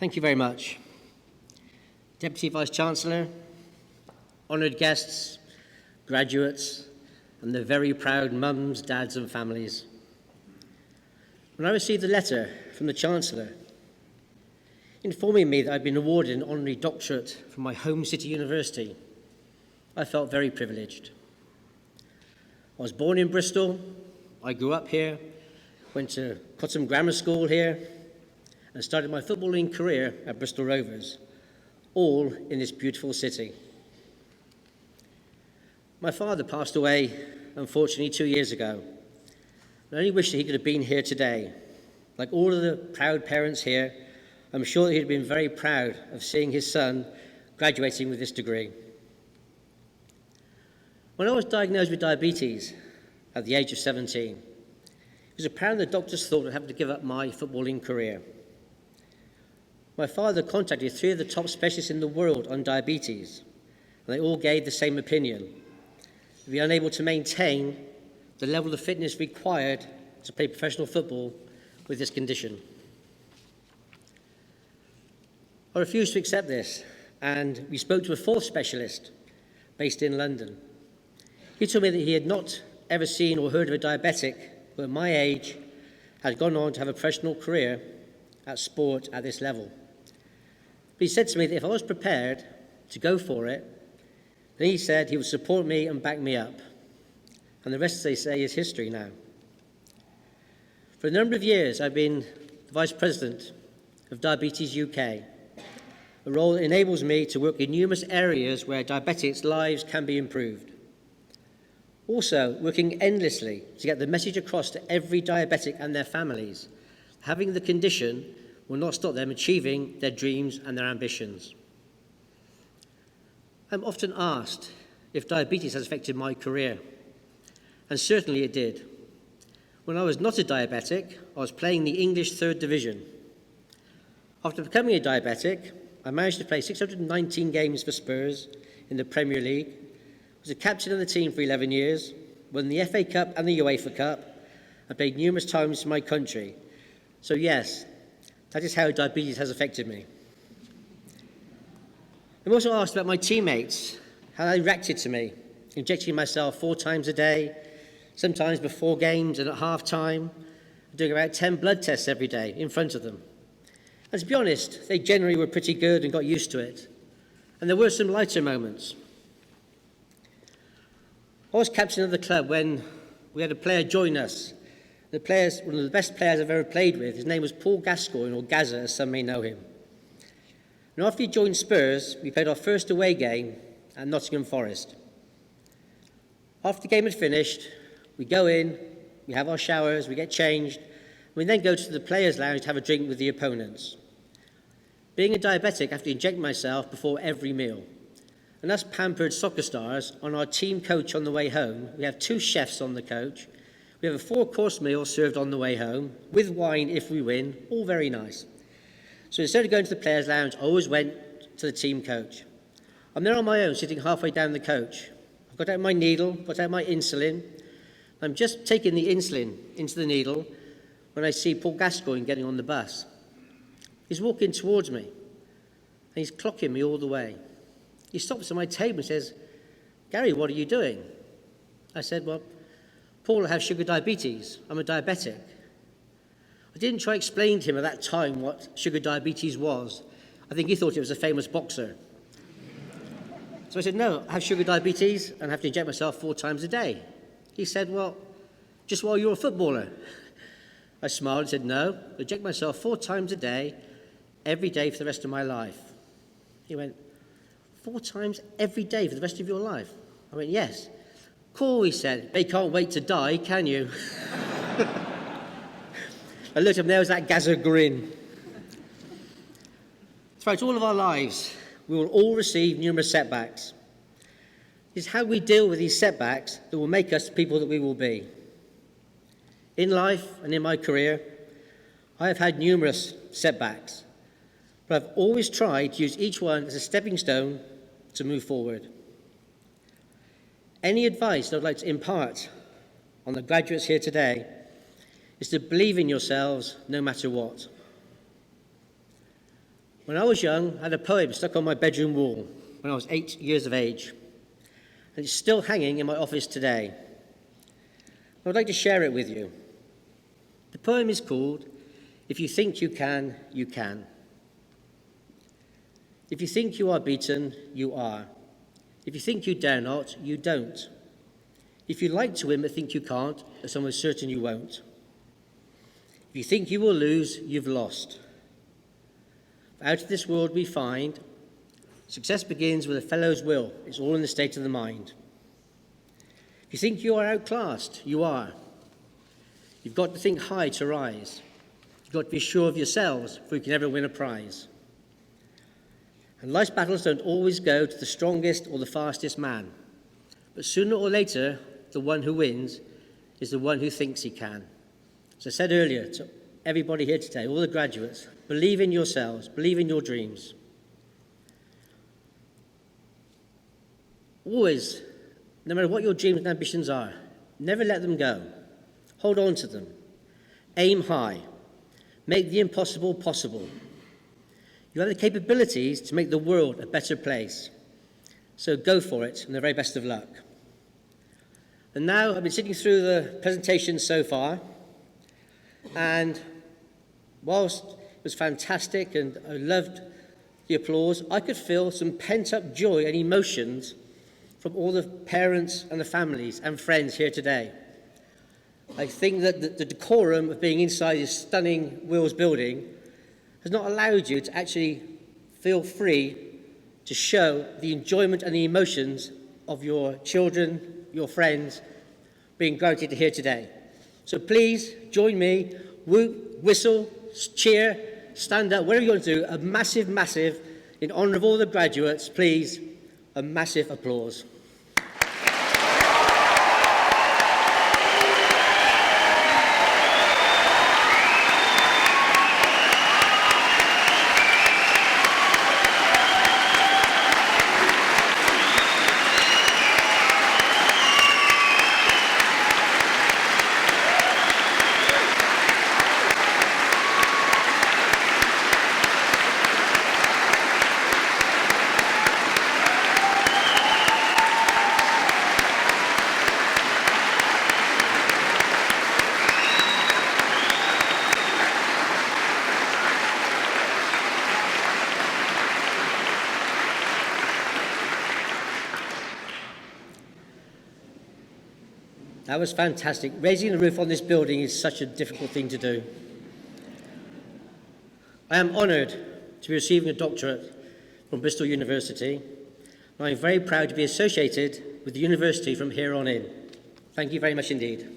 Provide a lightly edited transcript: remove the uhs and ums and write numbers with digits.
Thank you very much. Deputy Vice-Chancellor, honoured guests, graduates, and the very proud mums, dads and families. When I received a letter from the Chancellor informing me that I'd been awarded an honorary doctorate from my home city university, I felt very privileged. I was born in Bristol, I grew up here, went to Tottenham Grammar School here, and started my footballing career at Bristol Rovers, all in this beautiful city. My father passed away, unfortunately, 2 years ago. I only wish that he could have been here today. Like all of the proud parents here, I'm sure that he'd been very proud of seeing his son graduating with this degree. When I was diagnosed with diabetes at the age of 17, it was apparent the doctors thought I'd have to give up my footballing career. My father contacted 3 of the top specialists in the world on diabetes, and they all gave the same opinion: to be unable to maintain the level of fitness required to play professional football with this condition. I refused to accept this, and we spoke to a 4th specialist based in London. He told me that he had not ever seen or heard of a diabetic who at my age had gone on to have a professional career at sport at this level. But he said to me that if I was prepared to go for it, then he said he would support me and back me up. And the rest, as they say, is history now. For a number of years, I've been the Vice President of Diabetes UK, a role that enables me to work in numerous areas where diabetics' lives can be improved. Also, working endlessly to get the message across to every diabetic and their families. Having the condition will not stop them achieving their dreams and their ambitions. I'm often asked if diabetes has affected my career, and certainly it did. When I was not a diabetic, I was playing the English 3rd Division. After becoming a diabetic, I managed to play 619 games for Spurs in the Premier League, was a captain of the team for 11 years, won the FA Cup and the UEFA Cup, and played numerous times for my country. So yes, that is how diabetes has affected me. I'm also asked about my teammates, how they reacted to me, injecting myself 4 times a day, sometimes before games and at half-time, doing about 10 blood tests every day in front of them. And to be honest, they generally were pretty good and got used to it. And there were some lighter moments. I was captain of the club when we had a player join us. One of the best players I've ever played with. His name was Paul Gascoigne, or Gazza, as some may know him. And after he joined Spurs, we played our first away game at Nottingham Forest. After the game had finished, we go in, we have our showers, we get changed, and we then go to the players' lounge to have a drink with the opponents. Being a diabetic, I have to inject myself before every meal. And us pampered soccer stars, on our team coach on the way home, we have 2 chefs on the coach. We have a 4-course meal served on the way home, with wine if we win, all very nice. So instead of going to the players' lounge, I always went to the team coach. I'm there on my own, sitting halfway down the coach. I've got out my needle, got out my insulin. I'm just taking the insulin into the needle when I see Paul Gascoigne getting on the bus. He's walking towards me, and he's clocking me all the way. He stops at my table and says, "Gary, what are you doing?" I said, "Well, Paul, I have sugar diabetes. I'm a diabetic." I didn't try to explain to him at that time what sugar diabetes was. I think he thought it was a famous boxer. So I said, "No, I have sugar diabetes and I have to inject myself 4 times a day." He said, "Well, just while you're a footballer." I smiled and said, "No, I inject myself 4 times a day, every day for the rest of my life." He went, 4 times every day for the rest of your life? I went, "Yes." "Cool," he said. "They can't wait to die, can you?" I looked at him, there was that Gaza grin. Throughout all of our lives, we will all receive numerous setbacks. It's how we deal with these setbacks that will make us the people that we will be. In life and in my career, I have had numerous setbacks, but I've always tried to use each one as a stepping stone to move forward. Any advice that I'd like to impart on the graduates here today is to believe in yourselves no matter what. When I was young, I had a poem stuck on my bedroom wall when I was 8 years of age, and it's still hanging in my office today. I'd like to share it with you. The poem is called, "If You Think You Can, You Can." If you think you are beaten, you are. If you think you dare not, you don't. If you like to win but think you can't, it's almost certain you won't. If you think you will lose, you've lost. Out of this world we find, success begins with a fellow's will. It's all in the state of the mind. If you think you are outclassed, you are. You've got to think high to rise. You've got to be sure of yourselves before you can ever win a prize. And life's battles don't always go to the strongest or the fastest man. But sooner or later, the one who wins is the one who thinks he can. As I said earlier to everybody here today, all the graduates, believe in yourselves, believe in your dreams. Always, no matter what your dreams and ambitions are, never let them go. Hold on to them. Aim high. Make the impossible possible. You have the capabilities to make the world a better place. So go for it, and the very best of luck. And now, I've been sitting through the presentation so far, and whilst it was fantastic and I loved the applause, I could feel some pent-up joy and emotions from all the parents and the families and friends here today. I think that the decorum of being inside this stunning Wills building has not allowed you to actually feel free to show the enjoyment and the emotions of your children, your friends, being graduated here today. So please join me, whoop, whistle, cheer, stand up, whatever you want to do, a massive, massive, in honour of all the graduates, please, a massive applause. That was fantastic. Raising the roof on this building is such a difficult thing to do. I am honoured to be receiving a doctorate from Bristol University, and I am very proud to be associated with the university from here on in. Thank you very much indeed.